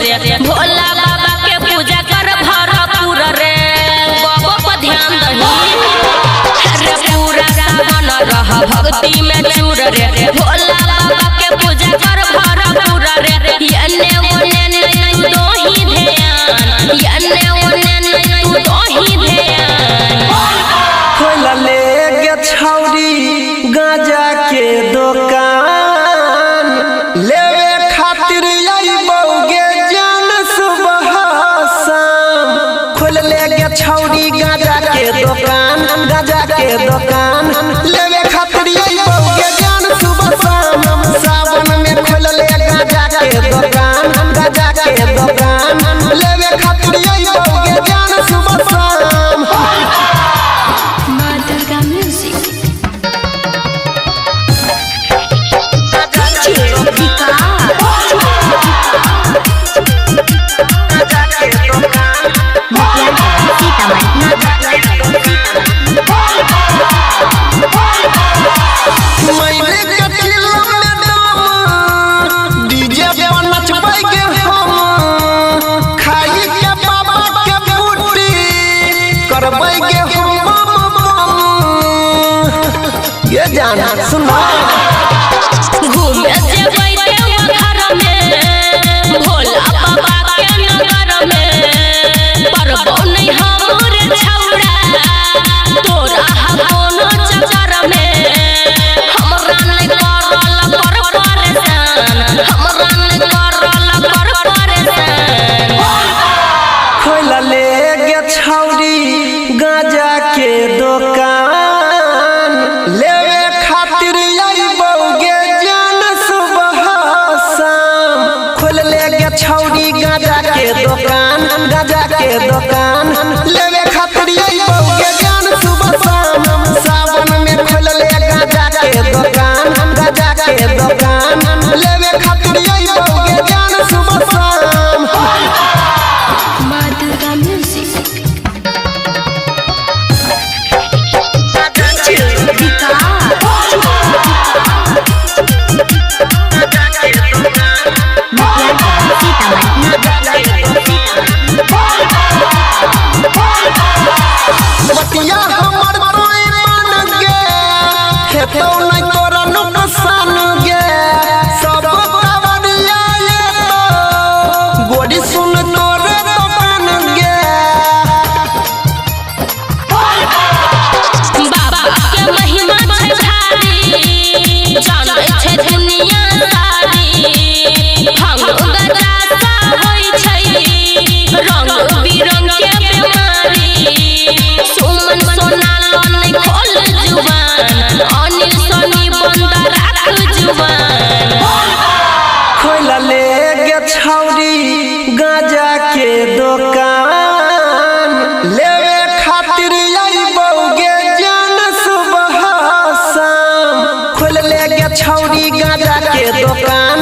रे भोला बाबा के पूजा कर भरपूर रे बाबा पर ध्यान दही रे पूरा सावन रह भक्ति में चूर रे भोला बाबा के पूजा कर भरपूर रे यने ओने नहीं दो ही ध्यान यने ओने नहीं दो ही ध्यान खोला ले गे छौरी गाजा के दुकान लेवे खातिर अइबौगे जान सुबह शाम खोल ले गे छौरी गाजा के दुकान लेवे खातिर अइबौगे जान सुबह शाम सावन में खोल ले गाजा के दुकान लेवे खातिर अइबौगे जान सुबह शाम जाना सुना घूमे जेबै देवघर में भोला बाबा के नगर में परबो नहीं हमर छौड़ा तोरा कोनो चक्कर में हमरा नहीं करल कर परेशान हमरा नहीं करल कर परेशान खोला ले गे छौरी गाजा के दुकान लेवे खातिर अइबौगे जान सुबह शाम खोल ले गे छौरी गाजा के दुकान लेवे खातिर अइबौगे जान सुबह शाम सावन में खोल ले गाजा के दुकान लेवे खातिर अइबौगे जान सुबह शाम बतिया हमर कोई मान गे हेतौ नहीं तोरा नुकसान गे सब कवरिया ये तो गोड़ी सुन तोरे दुकान गे बाबा के महिमा छै भारी जानै छै दुनिया सारी हम गजा सा होई छै रंग बिरंग के बीमारी सुमन सोना नहीं खोल जुबान अनिल सोनी बंद राख जुबान खोला ले गे छौरी गाजा के दुकान लेवे खातिर अइबौगे जान सुबह शाम खोल ले गे छौरी गाजा के दुकान